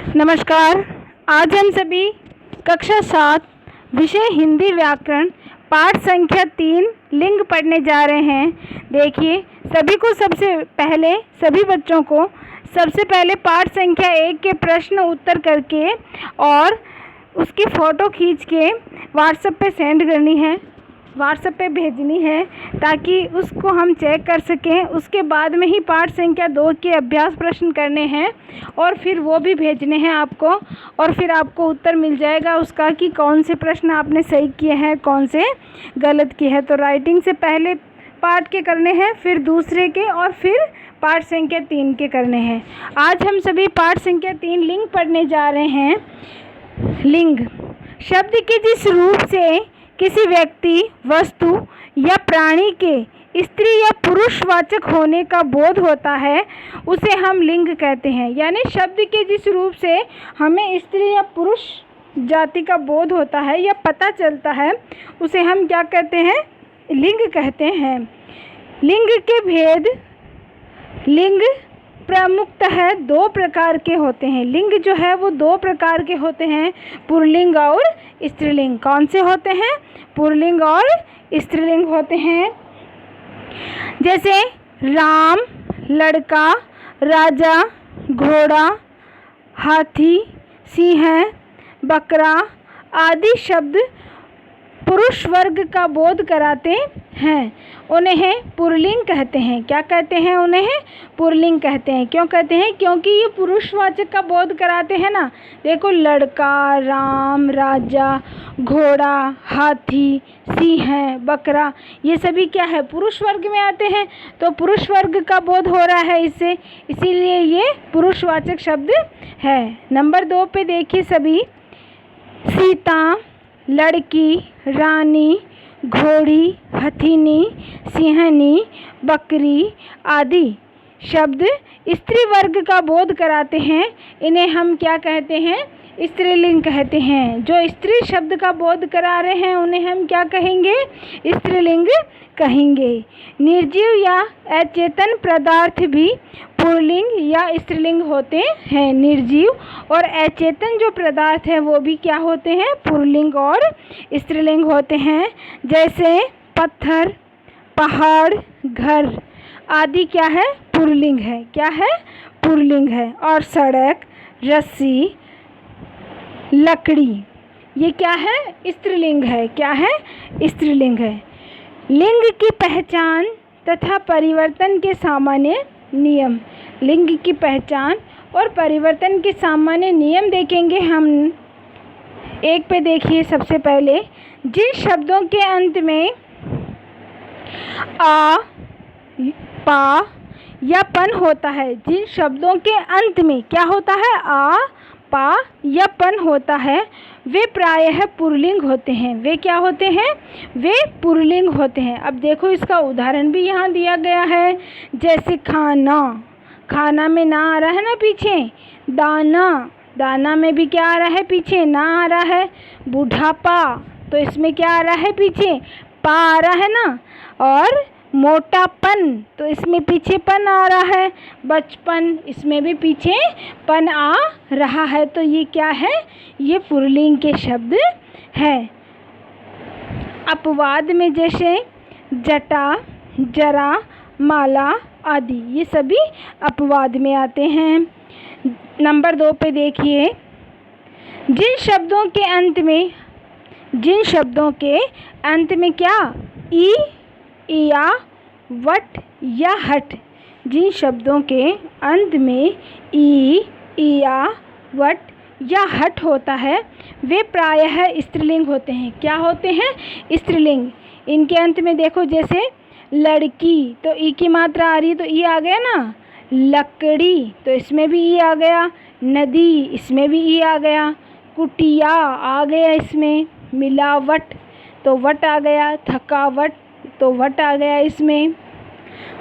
नमस्कार। आज हम सभी कक्षा 7 विषय हिंदी व्याकरण पाठ संख्या 3 लिंग पढ़ने जा रहे हैं। देखिए, सभी बच्चों को सबसे पहले पाठ संख्या 1 के प्रश्न उत्तर करके और उसकी फ़ोटो खींच के व्हाट्सएप पे सेंड करनी है, व्हाट्सएप पे भेजनी है ताकि उसको हम चेक कर सकें। उसके बाद में ही पाठ संख्या 2 के अभ्यास प्रश्न करने हैं और फिर वो भी भेजने हैं आपको, और फिर आपको उत्तर मिल जाएगा उसका कि कौन से प्रश्न आपने सही किए हैं, कौन से गलत किए हैं। तो राइटिंग से पहले पाठ के करने हैं, फिर दूसरे के, और फिर पाठ संख्या 3 के करने हैं। आज हम सभी पाठ संख्या 3 लिंग पढ़ने जा रहे हैं। लिंग शब्द के जिस रूप से किसी व्यक्ति, वस्तु या प्राणी के स्त्री या पुरुषवाचक होने का बोध होता है उसे हम लिंग कहते हैं। यानी शब्द के जिस रूप से हमें स्त्री या पुरुष जाति का बोध होता है या पता चलता है उसे हम क्या कहते हैं? लिंग कहते हैं। लिंग के भेद। लिंग प्रमुखतः 2 प्रकार के होते हैं। लिंग जो है वो 2 प्रकार के होते हैं, पुल्लिंग और स्त्रीलिंग। कौन से होते हैं? पुल्लिंग और स्त्रीलिंग होते हैं। जैसे राम, लड़का, राजा, घोड़ा, हाथी, सिंह, बकरा आदि शब्द पुरुष वर्ग का बोध कराते हैं, उन्हें पुल्लिंग कहते हैं। क्या कहते हैं? उन्हें पुल्लिंग कहते हैं। क्यों कहते हैं? क्योंकि ये पुरुषवाचक का बोध कराते हैं ना। देखो, लड़का, राम, राजा, घोड़ा, हाथी, सिंह, बकरा, ये सभी क्या है? पुरुष वर्ग में आते हैं। तो पुरुष वर्ग का बोध हो रहा है इससे, इसीलिए ये पुरुषवाचक शब्द है। नंबर 2 पे देखिए सभी, सीता, लड़की, रानी, घोड़ी, हथिनी, सिंहनी, बकरी आदि शब्द स्त्री वर्ग का बोध कराते हैं। इन्हें हम क्या कहते हैं? स्त्रीलिंग कहते हैं। जो स्त्री शब्द का बोध करा रहे हैं उन्हें हम क्या कहेंगे? स्त्रीलिंग कहेंगे। निर्जीव या अचेतन पदार्थ भी पुल्लिंग या स्त्रीलिंग होते हैं। निर्जीव और अचेतन जो पदार्थ है वो भी क्या होते हैं? पुल्लिंग और स्त्रीलिंग होते हैं। जैसे पत्थर, पहाड़, घर आदि क्या है? पुल्लिंग है। क्या है? पुल्लिंग है। और सड़क, रस्सी, लकड़ी ये क्या है? स्त्रीलिंग है। क्या है? स्त्रीलिंग है। लिंग की पहचान तथा परिवर्तन के सामान्य नियम। लिंग की पहचान और परिवर्तन के सामान्य नियम देखेंगे हम। 1 पे देखिए सबसे पहले, जिन शब्दों के अंत में आ, पा या पन होता है, जिन शब्दों के अंत में क्या होता है? आ, पा या पन होता है, वे प्रायः पुल्लिंग होते हैं। वे क्या होते हैं? वे पुल्लिंग होते हैं। अब देखो, इसका उदाहरण भी यहाँ दिया गया है। जैसे खाना, खाना में ना आ रहा है ना पीछे। दाना, दाना में भी क्या आ रहा है? पीछे ना आ रहा है। बुढ़ापा, तो इसमें क्या आ रहा है? पीछे पा आ रहा है ना। और मोटापन, तो इसमें पीछे पन आ रहा है। बचपन, इसमें भी पीछे पन आ रहा है। तो ये क्या है? ये पुल्लिंग के शब्द है। अपवाद में जैसे जटा, जरा, माला आदि, ये सभी अपवाद में आते हैं। नंबर 2 पे देखिए, जिन शब्दों के अंत में क्या? ई, या, वट या हट। जिन शब्दों के अंत में ई, या, वट या हट होता है वे प्रायः स्त्रीलिंग होते हैं। क्या होते हैं? स्त्रीलिंग। इनके अंत में देखो, जैसे लड़की, तो ई की मात्रा आ रही है तो ई आ गया ना। लकड़ी, तो इसमें भी ई आ गया। नदी, इसमें भी ई आ गया। कुटिया आ गया इसमें। मिलावट, तो वट आ गया। थकावट, तो वट आ गया इसमें।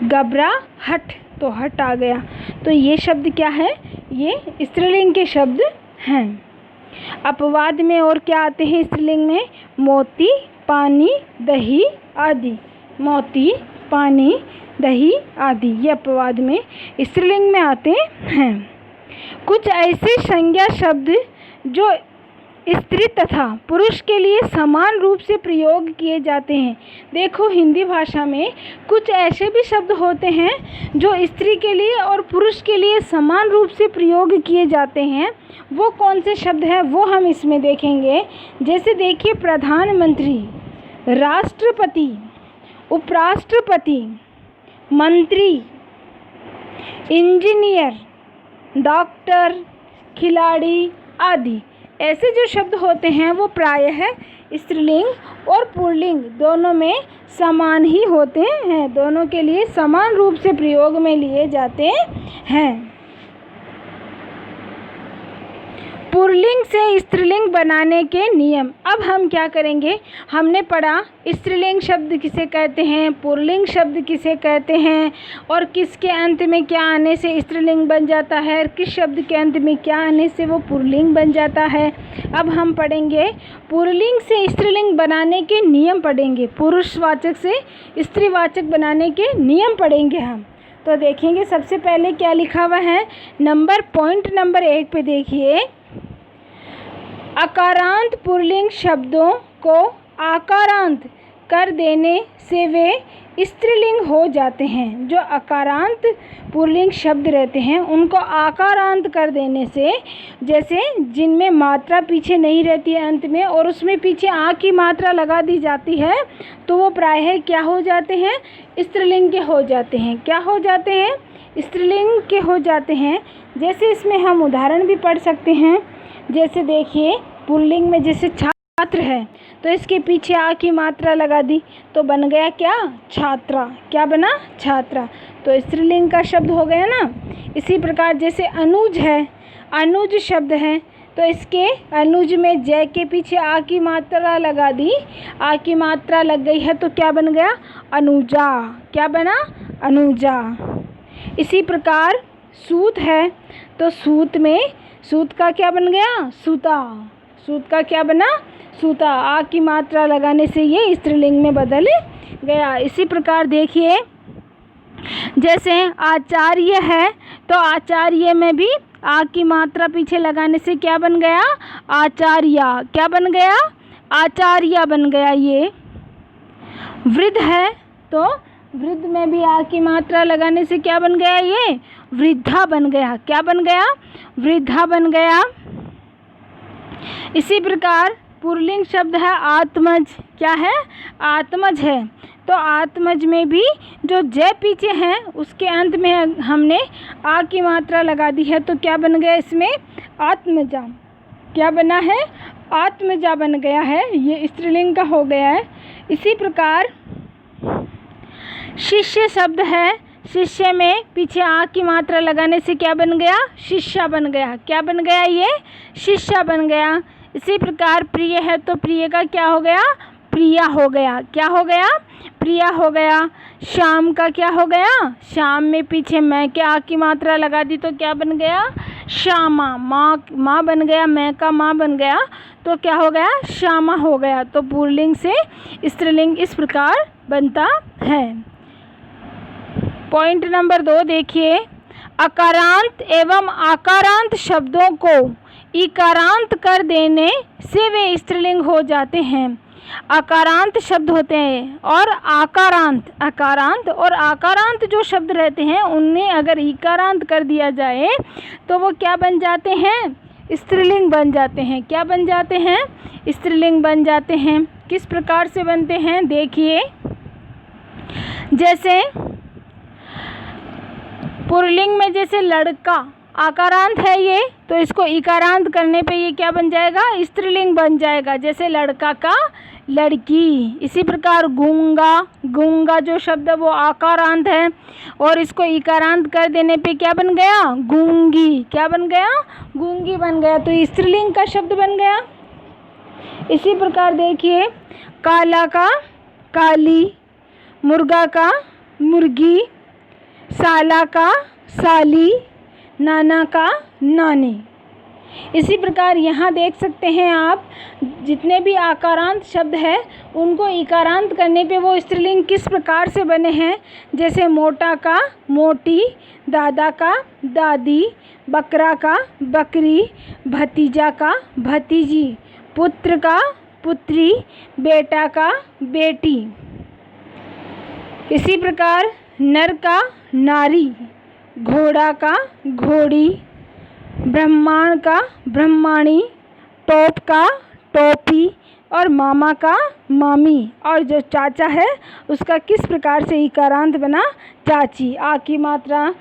घबराहट, तो हट आ गया। तो ये शब्द क्या है? ये स्त्रीलिंग के शब्द हैं। अपवाद में और क्या आते हैं स्त्रीलिंग में? मोती, पानी, दही आदि। मोती, पानी, दही आदि ये अपवाद में स्त्रीलिंग में आते हैं। कुछ ऐसे संज्ञा शब्द जो स्त्री तथा पुरुष के लिए समान रूप से प्रयोग किए जाते हैं। देखो, हिंदी भाषा में कुछ ऐसे भी शब्द होते हैं जो स्त्री के लिए और पुरुष के लिए समान रूप से प्रयोग किए जाते हैं। वो कौन से शब्द हैं वो हम इसमें देखेंगे। जैसे देखिए, प्रधानमंत्री, राष्ट्रपति, उपराष्ट्रपति, मंत्री, इंजीनियर, डॉक्टर, खिलाड़ी आदि। ऐसे जो शब्द होते हैं वो प्रायः स्त्रीलिंग और पुल्लिंग दोनों में समान ही होते हैं, दोनों के लिए समान रूप से प्रयोग में लिए जाते हैं। पुल्लिंग से स्त्रीलिंग बनाने के नियम। अब हम क्या करेंगे, हमने पढ़ा स्त्रीलिंग शब्द किसे कहते हैं, पुल्लिंग शब्द किसे कहते हैं, और किसके अंत में क्या आने से स्त्रीलिंग बन जाता है, और किस शब्द के अंत में क्या आने से वो पुल्लिंग बन जाता है। अब हम पढ़ेंगे पुल्लिंग से स्त्रीलिंग बनाने के नियम पढ़ेंगे, पुरुषवाचक से स्त्रीवाचक बनाने के नियम पढ़ेंगे हम। तो देखेंगे सबसे पहले क्या लिखा हुआ है, पॉइंट नंबर 1 पे देखिए, अकारांत पुल्लिंग शब्दों को आकारांत कर देने से वे स्त्रीलिंग हो जाते हैं। जो अकारांत पुल्लिंग शब्द रहते हैं उनको आकारांत कर देने से, जैसे जिनमें मात्रा पीछे नहीं रहती है अंत में और उसमें पीछे आ की मात्रा लगा दी जाती है, तो वो प्रायः क्या हो जाते हैं, स्त्रीलिंग के हो जाते हैं। क्या हो जाते हैं, स्त्रीलिंग के हो जाते हैं। जैसे इसमें हम उदाहरण भी पढ़ सकते हैं। जैसे देखिए, पुल्लिंग में जैसे छात्र है तो इसके पीछे आ की मात्रा लगा दी तो बन गया क्या, छात्रा। क्या बना, छात्रा। तो स्त्रीलिंग का शब्द हो गया ना। इसी प्रकार जैसे अनुज है, अनुज शब्द है तो इसके अनुज में जय के पीछे आ की मात्रा लगा दी, आ की मात्रा लग गई है तो क्या बन गया, अनुजा। क्या बना, अनुजा। इसी प्रकार सूत है तो सूत में सूत का क्या बन गया, सूता। सूत का क्या बना, सूता। आ की मात्रा लगाने से ये स्त्रीलिंग में बदल गया। इसी प्रकार देखिए, जैसे आचार्य है तो आचार्य में भी आ की मात्रा पीछे लगाने से क्या बन गया, आचार्या। क्या बन गया, आचार्य बन गया ये। वृद्ध है तो वृद्ध में भी आ की मात्रा लगाने से क्या बन गया, ये वृद्धा बन गया। क्या बन गया, वृद्धा बन गया। इसी प्रकार पुल्लिंग शब्द है आत्मज। क्या है, आत्मज है तो आत्मज में भी जो जय पीछे हैं उसके अंत में हमने आ की मात्रा लगा दी है तो क्या बन गया, इसमें आत्मजा। क्या बना है, आत्मजा बन गया है। ये स्त्रीलिंग का हो गया है। इसी प्रकार शिष्य शब्द है, शिष्य में पीछे आ की मात्रा लगाने से क्या बन गया, शिष्या बन गया। क्या बन गया, ये शिष्या बन गया। इसी प्रकार प्रिय है तो प्रिय का क्या हो गया, प्रिया हो गया। क्या हो गया, प्रिया हो गया। शाम का क्या हो गया, शाम में पीछे मैं के आ की मात्रा लगा दी तो क्या बन गया, श्यामा। माँ बन गया, मैं का माँ बन गया तो क्या हो गया, श्यामा हो गया। तो पुल्लिंग से स्त्रीलिंग इस प्रकार बनता है। पॉइंट नंबर 2 देखिए, अकारांत एवं आकारांत शब्दों को इकारांत कर देने से वे स्त्रीलिंग हो जाते हैं। अकारांत शब्द होते हैं और आकारांत और आकारांत जो शब्द रहते हैं उन्हें अगर इकारांत कर दिया जाए तो वो क्या बन जाते हैं, स्त्रीलिंग बन जाते हैं। क्या बन जाते हैं, स्त्रीलिंग बन जाते हैं। किस प्रकार से बनते हैं देखिए, जैसे पुल्लिंग में जैसे लड़का आकारांत है ये तो इसको इकारांत करने पे ये क्या बन जाएगा, स्त्रीलिंग बन जाएगा। जैसे लड़का का लड़की। इसी प्रकार गूंगा जो शब्द है वो आकारांत है और इसको इकारांत कर देने पे क्या बन गया, गूंगी। क्या बन गया, गूंगी बन गया। तो स्त्रीलिंग का शब्द बन गया। इसी प्रकार देखिए, काला का काली, मुर्गा का मुर्गी, साला का साली, नाना का नानी। इसी प्रकार यहाँ देख सकते हैं आप, जितने भी आकारांत शब्द है उनको इकारांत करने पे वो स्त्रीलिंग किस प्रकार से बने हैं। जैसे मोटा का मोटी, दादा का दादी, बकरा का बकरी, भतीजा का भतीजी, पुत्र का पुत्री, बेटा का बेटी। इसी प्रकार नर का नारी, घोड़ा का घोड़ी, ब्रह्मांड का ब्रह्माणी, टोप का टोपी और मामा का मामी। और जो चाचा है उसका किस प्रकार से इकारांत बना, चाची। आ की मात्रा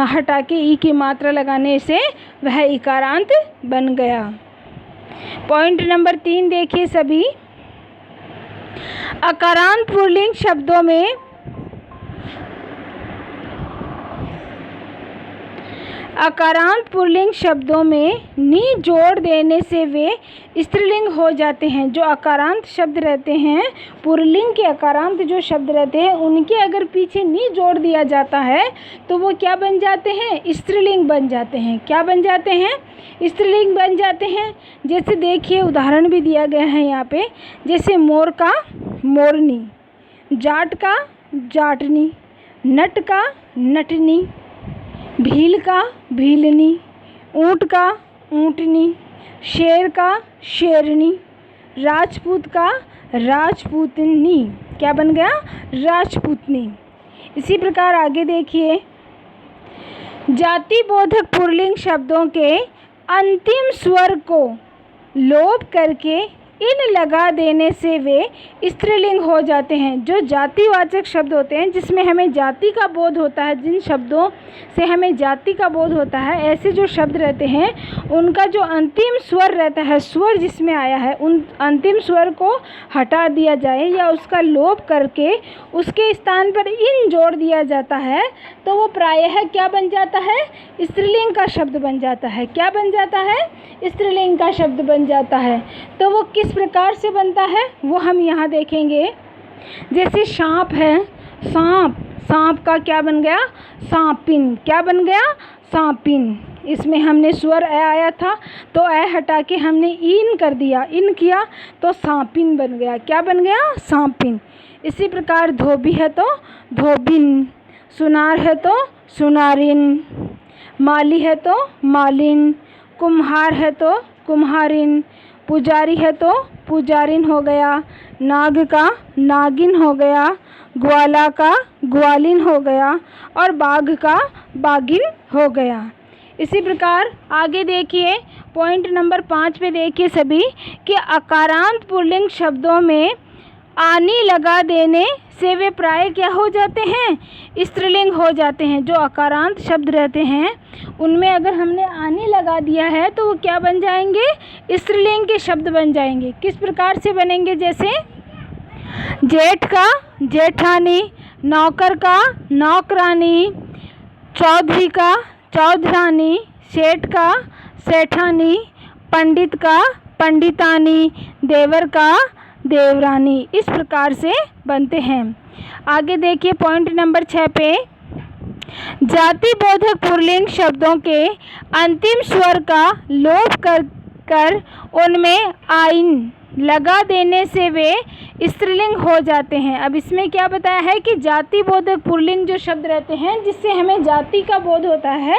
हटा के ई की मात्रा लगाने से वह इकारांत बन गया। पॉइंट नंबर 3 देखिए सभी। अकारांत पुल्लिंग शब्दों में अकारांत पुल्लिंग शब्दों में नी जोड़ देने से वे स्त्रीलिंग हो जाते हैं। जो अकारांत शब्द रहते हैं, पुल्लिंग के अकारांत जो शब्द रहते हैं, उनके अगर पीछे नी जोड़ दिया जाता है तो वो क्या बन जाते हैं, स्त्रीलिंग बन जाते हैं। क्या बन जाते हैं, स्त्रीलिंग बन जाते हैं। जैसे देखिए उदाहरण भी दिया गया है यहाँ पे। जैसे मोर का मोरनी, जाट का जाटनी, नट का नटनी, भील का भीलनी, ऊँट का ऊँटनी, शेर का शेरनी, राजपूत का राजपूतनी। क्या बन गया, राजपूतनी। इसी प्रकार आगे देखिए, जाति बोधक पुल्लिंग शब्दों के अंतिम स्वर को लोप करके इन लगा देने से वे स्त्रीलिंग हो जाते हैं। जो जातिवाचक शब्द होते हैं, जिसमें हमें जाति का बोध होता है, जिन शब्दों से हमें जाति का बोध होता है, ऐसे जो शब्द रहते हैं उनका जो अंतिम स्वर रहता है, स्वर जिसमें आया है, उन अंतिम स्वर को हटा दिया जाए या उसका लोप करके उसके स्थान पर इन जोड़ दिया जाता है तो वो प्रायः क्या बन जाता है, स्त्रीलिंग का शब्द बन जाता है। क्या बन जाता है, स्त्रीलिंग का शब्द बन जाता है। तो वो किस प्रकार से बनता है वो हम यहाँ देखेंगे। जैसे सांप है, सांप, सांप का क्या बन गया, सांपिन। क्या बन गया, सांपिन। इसमें हमने स्वर ए आया था तो ए हटा के हमने इन कर दिया, इन किया तो सांपिन बन गया। क्या बन गया, सांपिन। इसी प्रकार धोबी है तो धोबिन, सुनार है तो सुनारिन, माली है तो मालिन, कुम्हार है तो कुम्हारिन, पुजारी है तो पुजारिन हो गया, नाग का नागिन हो गया, ग्वाला का ग्वालिन हो गया और बाघ का बागिन हो गया। इसी प्रकार आगे देखिए, पॉइंट नंबर 5 पे देखिए सभी कि अकारांत पुल्लिंग शब्दों में आनी लगा देने से वे प्राय क्या हो जाते हैं, स्त्रीलिंग हो जाते हैं। जो अकारांत शब्द रहते हैं उनमें अगर हमने आनी लगा दिया है तो वो क्या बन जाएंगे, स्त्रीलिंग के शब्द बन जाएंगे। किस प्रकार से बनेंगे, जैसे जेठ का जेठानी, नौकर का नौकरानी, चौधरी का चौधरानी, सेठ का सेठानी, पंडित का पंडितानी, देवर का देवरानी। इस प्रकार से बनते हैं। आगे देखिए पॉइंट नंबर 6 पे, जाति बोधक पुल्लिंग शब्दों के अंतिम स्वर का लोप कर उनमें आइन लगा देने से वे स्त्रीलिंग हो जाते हैं। अब इसमें क्या बताया है कि जाति बोधक पुल्लिंग जो शब्द रहते हैं जिससे हमें जाति का बोध होता है,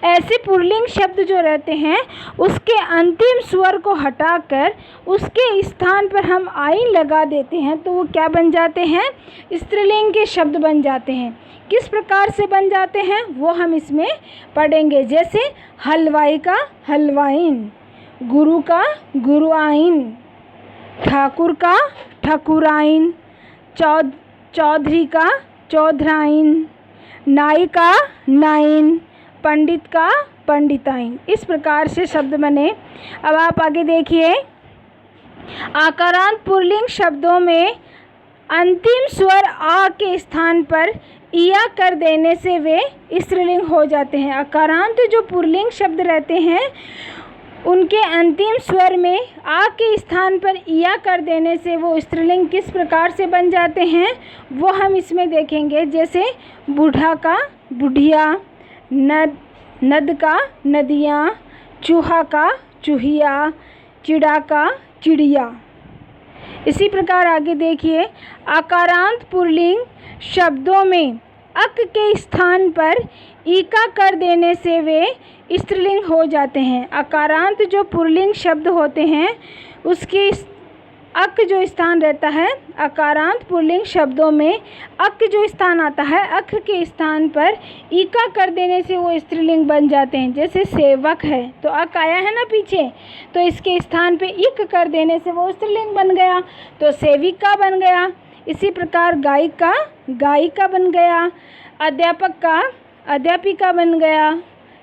ऐसे पुल्लिंग शब्द जो रहते हैं उसके अंतिम स्वर को हटाकर उसके स्थान पर हम आइन लगा देते हैं तो वो क्या बन जाते हैं, स्त्रीलिंग के शब्द बन जाते हैं। किस प्रकार से बन जाते हैं वो हम इसमें पढ़ेंगे। जैसे हलवाई का हलवाइन, गुरु का गुरुआइन, ठाकुर का ठाकुराइन, चौधरी का चौधराइन, नाई का नाइन, पंडित का पंडिताइन। इस प्रकार से शब्द बने। अब आप आगे देखिए, आकारांत पुल्लिंग शब्दों में अंतिम स्वर आ के स्थान पर इया कर देने से वे स्त्रीलिंग हो जाते हैं। आकारांत जो पुल्लिंग शब्द रहते हैं उनके अंतिम स्वर में आ के स्थान पर इया कर देने से वो स्त्रीलिंग किस प्रकार से बन जाते हैं वो हम इसमें देखेंगे। जैसे बूढ़ा का बुढ़िया, नद का नदियाँ, चूहा का चूहिया, चिड़ा का चिड़िया। इसी प्रकार आगे देखिए, आकारांत पुल्लिंग शब्दों में अक के स्थान पर ईका कर देने से वे स्त्रीलिंग हो जाते हैं। आकारांत जो पुल्लिंग शब्द होते हैं उसके अक जो स्थान रहता है, आकारांत पुल्लिंग शब्दों में अक जो स्थान आता है, अक के स्थान पर ईका कर देने से वो स्त्रीलिंग बन जाते हैं। जैसे सेवक है तो अक आया है ना पीछे, तो इसके स्थान पे इक कर देने से वो स्त्रीलिंग बन गया, तो सेविका बन गया। इसी प्रकार गायिका गायिका बन गया, अध्यापक का अध्यापिका बन गया,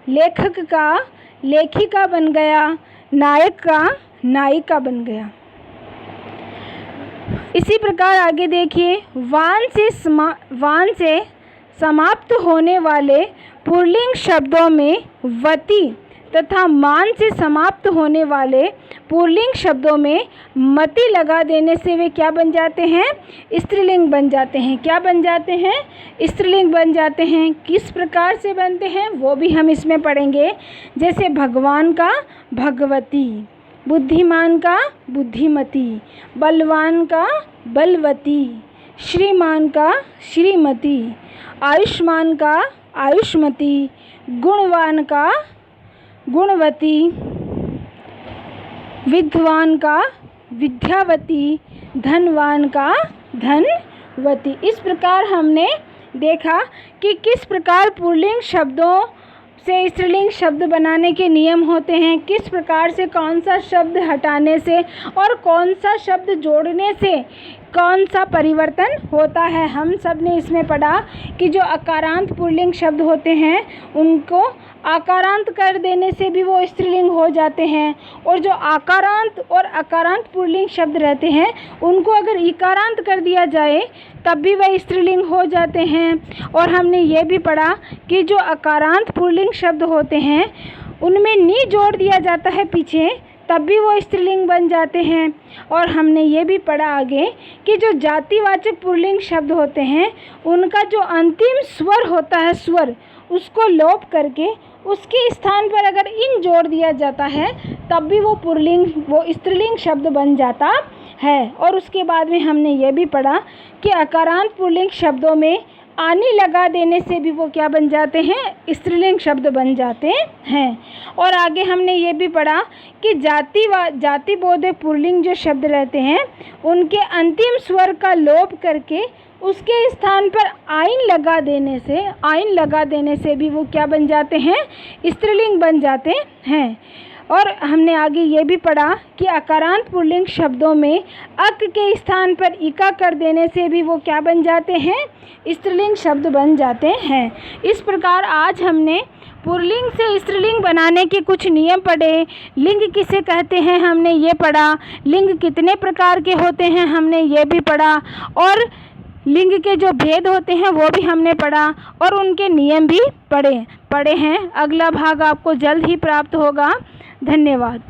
लेखक का लेखिका बन गया, नायक का नायिका बन गया। इसी प्रकार आगे देखिए, वान से समाप्त होने वाले पुल्लिंग शब्दों में वति तथा मान से समाप्त होने वाले पुल्लिंग शब्दों में मति लगा देने से वे क्या बन जाते हैं? स्त्रीलिंग बन जाते हैं। क्या बन जाते हैं? स्त्रीलिंग बन जाते हैं। किस प्रकार से बनते हैं वो भी हम इसमें पढ़ेंगे। जैसे भगवान का भगवती, बुद्धिमान का बुद्धिमती, बलवान का बलवती, श्रीमान का श्रीमती, आयुष्मान का आयुष्मती, गुणवान का गुणवती, विद्वान का विद्यावती, धनवान का धनवती। इस प्रकार हमने देखा कि किस प्रकार पुल्लिंग शब्दों से स्त्रीलिंग शब्द बनाने के नियम होते हैं, किस प्रकार से कौन सा शब्द हटाने से और कौन सा शब्द जोड़ने से कौन सा परिवर्तन होता है। हम सब ने इसमें पढ़ा कि जो अकारांत पुल्लिंग शब्द होते हैं उनको आकारांत कर देने से भी वो स्त्रीलिंग हो जाते हैं, और जो आकारांत और अकारांत पुल्लिंग शब्द रहते हैं उनको अगर इकारांत कर दिया जाए तब भी वह स्त्रीलिंग हो जाते हैं। और हमने ये भी पढ़ा कि जो अकारांत पुल्लिंग शब्द होते हैं उनमें नी जोड़ दिया जाता है पीछे, तब भी वो स्त्रीलिंग बन जाते हैं। और हमने ये भी पढ़ा आगे कि जो जातिवाचक पुल्लिंग शब्द होते हैं उनका जो अंतिम स्वर होता है, स्वर, उसको लोप करके उसके स्थान पर अगर इन जोड़ दिया जाता है तब भी वो स्त्रीलिंग शब्द बन जाता है। और उसके बाद में हमने ये भी पढ़ा कि अकारांत पुल्लिंग शब्दों में आनी लगा देने से भी वो क्या बन जाते हैं? स्त्रीलिंग शब्द बन जाते हैं। और आगे हमने ये भी पढ़ा कि जातिबोधक पुल्लिंग जो शब्द रहते हैं उनके अंतिम स्वर का लोप करके उसके स्थान पर आइन लगा देने से भी वो क्या बन जाते हैं? स्त्रीलिंग बन जाते हैं। और हमने आगे ये भी पढ़ा कि अकारांत पुल्लिंग शब्दों में अक के स्थान पर इका कर देने से भी वो क्या बन जाते हैं? स्त्रीलिंग शब्द बन जाते हैं। इस प्रकार आज हमने पुल्लिंग से स्त्रीलिंग बनाने के कुछ नियम पढ़े। लिंग किसे कहते हैं हमने ये पढ़ा, लिंग कितने प्रकार के होते हैं हमने ये भी पढ़ा, और लिंग के जो भेद होते हैं वो भी हमने पढ़ा, और उनके नियम भी पढ़े हैं। अगला भाग आपको जल्द ही प्राप्त होगा। धन्यवाद।